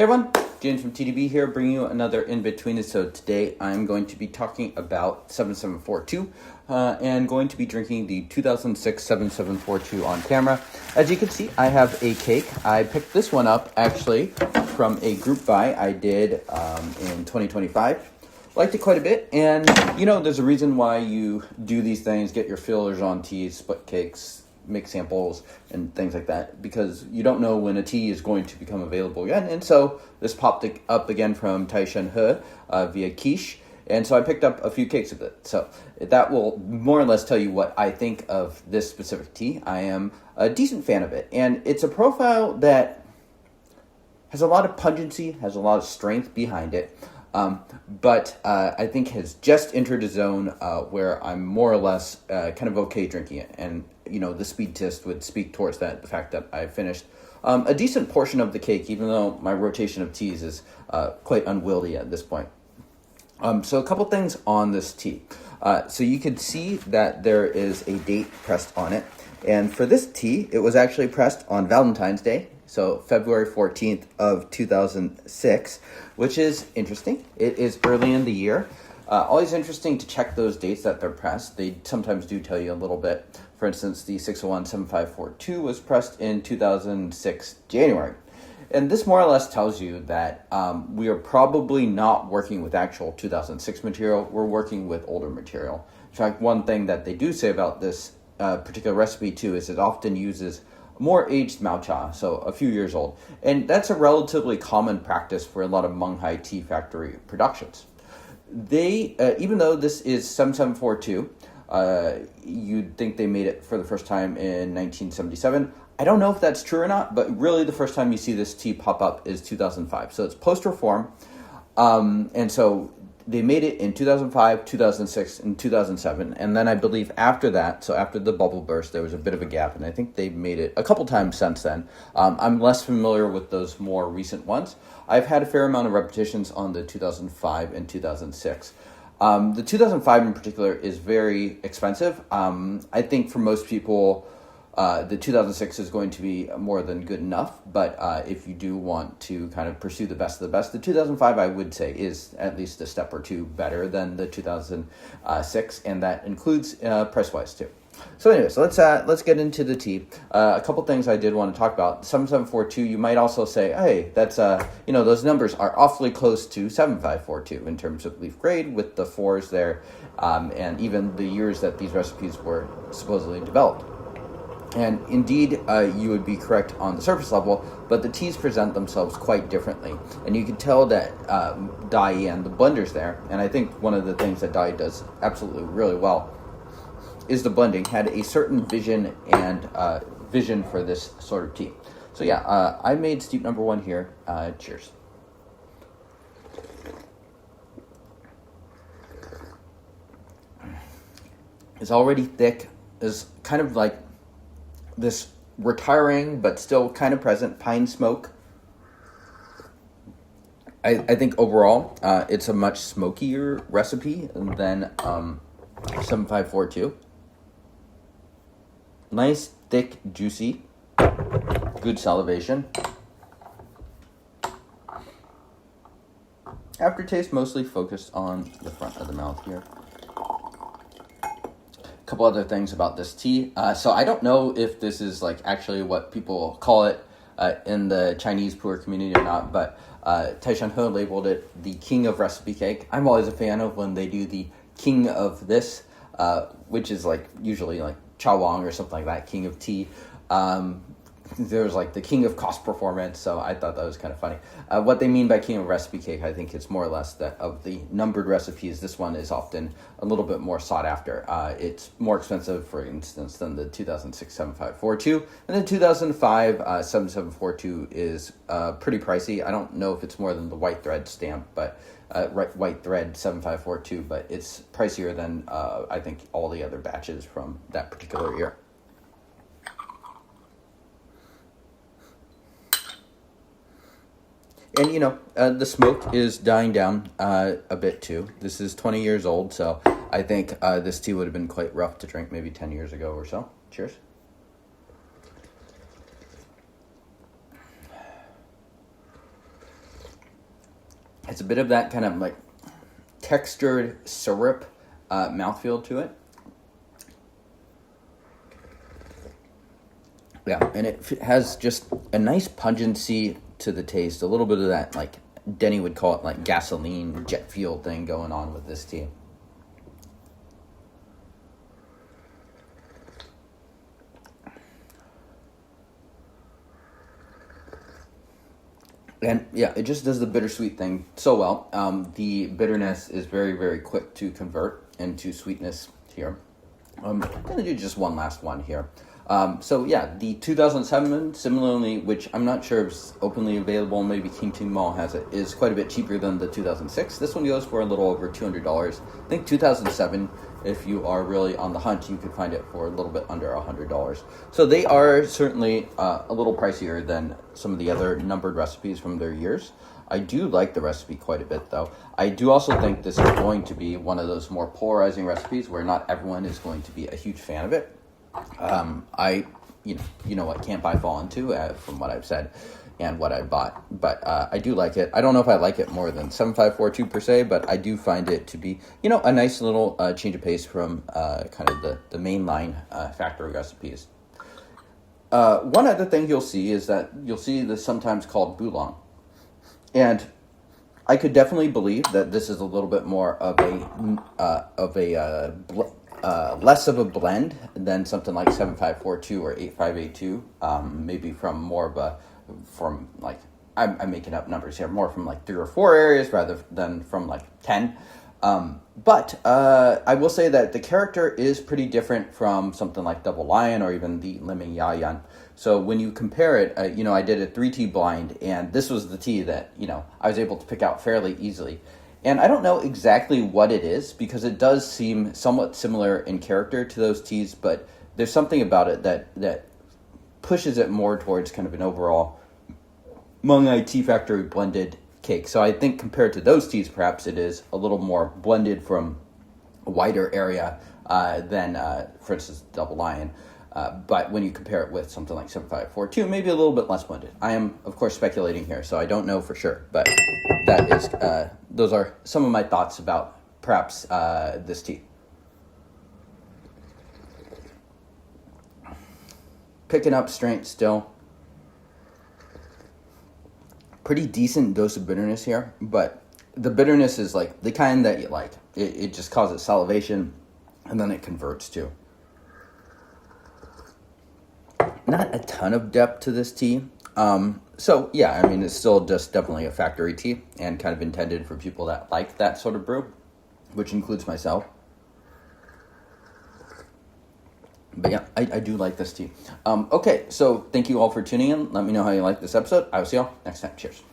Hey everyone, James from TDB here, bringing you another Inbetweenisode. Today I'm going to be talking about 7742 and going to be drinking the 2006 7742 on camera. As you can see, I have a cake. I picked this one up actually from a group buy I did in 2025. Liked it quite a bit, and you know, there's a reason why you do these things, get your fillers on teas, split cakes, make samples and things like that, because you don't know when a tea is going to become available again. And so this popped up again from Dayi via quiche, and so I picked up a few cakes of it. So that will more or less tell you what I think of this specific tea. I am a decent fan of it, and it's a profile that has a lot of pungency, has a lot of strength behind it, but I think has just entered a zone where I'm more or less kind of okay drinking it. And, you know, the speed test would speak towards that, the fact that I finished a decent portion of the cake, even though my rotation of teas is quite unwieldy at this point. So a couple things on this tea. So you can see that there is a date pressed on it. And for this tea, it was actually pressed on Valentine's Day, so February 14th of 2006, which is interesting. It is early in the year. Always interesting to check those dates that they're pressed. They sometimes do tell you a little bit. For instance, the 601-7542 was pressed in 2006 January. And this more or less tells you that we are probably not working with actual 2006 material. We're working with older material. In fact, one thing that they do say about this particular recipe too is it often uses more aged Mao, so a few years old. And that's a relatively common practice for a lot of Munghai tea factory productions. They, even though this is 7742, you'd think they made it for the first time in 1977. I don't know if that's true or not, but really the first time you see this tea pop up is 2005. So it's post-reform, and so they made it in 2005, 2006, and 2007. And then I believe after that, so after the bubble burst, there was a bit of a gap. And I think they've made it a couple times since then. I'm less familiar with those more recent ones. I've had a fair amount of repetitions on the 2005 and 2006. The 2005 in particular is very expensive. I think for most people, the 2006 is going to be more than good enough, but if you do want to kind of pursue the best of the best, the 2005 I would say is at least a step or two better than the 2006, and that includes price-wise too. So anyways, let's get into the tea. A couple things I did want to talk about. 7742, you might also say, hey, that's you know, those numbers are awfully close to 7542 in terms of leaf grade with the 4s there, and even the years that these recipes were supposedly developed. And indeed, you would be correct on the surface level, but the teas present themselves quite differently. And you can tell that Dayi and the blenders there, and I think one of the things that Dayi does absolutely really well is the blending, had a certain vision and vision for this sort of tea. So yeah, I made steep number 1 here. Cheers. It's already thick. It's kind of like this retiring but still kind of present pine smoke. I think overall it's a much smokier recipe than 7542. Nice, thick, juicy, good salivation. Aftertaste mostly focused on the front of the mouth here. Couple other things about this tea. So I don't know if this is like actually what people call it in the Chinese pu'er community or not, but Dayi labeled it the king of recipe cake. I'm always a fan of when they do the king of this, which is like usually like Chow Wang or something like that, king of tea. There's like the king of cost performance, so I thought that was kind of funny. What they mean by king of recipe cake, I think it's more or less that of the numbered recipes, this one is often a little bit more sought after. It's more expensive, for instance, than the 2006 7542, and the 2005 7742 is pretty pricey. I don't know if it's more than the white thread stamp, but white thread 7542, but it's pricier than I think all the other batches from that particular year. And, you know, the smoke is dying down a bit, too. This is 20 years old, so I think this tea would have been quite rough to drink maybe 10 years ago or so. Cheers. It's a bit of that kind of like textured syrup mouthfeel to it. Yeah, and it has just a nice pungency to the taste. A little bit of that, like Denny would call it, like gasoline, jet fuel thing going on with this tea. And yeah, it just does the bittersweet thing so well. The bitterness is very, very quick to convert into sweetness here. I'm going to do just one last one here. So yeah, the 2007, similarly, which I'm not sure if it's openly available, maybe King Ting Mall has it, is quite a bit cheaper than the 2006. This one goes for a little over $200. I think 2007, if you are really on the hunt, you could find it for a little bit under $100. So they are certainly a little pricier than some of the other numbered recipes from their years. I do like the recipe quite a bit, though. I do also think this is going to be one of those more polarizing recipes where not everyone is going to be a huge fan of it. You know what, can't buy fall into from what I've said and what I bought, but I do like it. I don't know if I like it more than 7542 per se, but I do find it to be, a nice little change of pace from kind of the mainline factory recipes. One other thing you'll see is that you'll see this sometimes called Boulong, and I could definitely believe that this is a little bit more of a less of a blend than something like 7542 or 8582, maybe from more of I'm making up numbers here, more from like 3 or 4 areas rather than from like 10. But I will say that the character is pretty different from something like Double Lion or even the Lemon Yayan. So when you compare it, I did a 3-tea blind, and this was the tea that, I was able to pick out fairly easily. And I don't know exactly what it is, because it does seem somewhat similar in character to those teas, but there's something about it that pushes it more towards kind of an overall Mung Ai Tea Factory blended cake. So I think compared to those teas, perhaps it is a little more blended from a wider area than, for instance, Double Lion. But when you compare it with something like 7542, maybe a little bit less blended. I am, of course, speculating here, so I don't know for sure. But that is, those are some of my thoughts about perhaps this tea. Picking up strength still. Pretty decent dose of bitterness here, but the bitterness is like the kind that you like. It just causes salivation, and then it converts too. Not a ton of depth to this tea. So yeah, it's still just definitely a factory tea and kind of intended for people that like that sort of brew, which includes myself. But yeah, I do like this tea. Okay, so thank you all for tuning in. Let me know how you like this episode. I will see y'all next time. Cheers.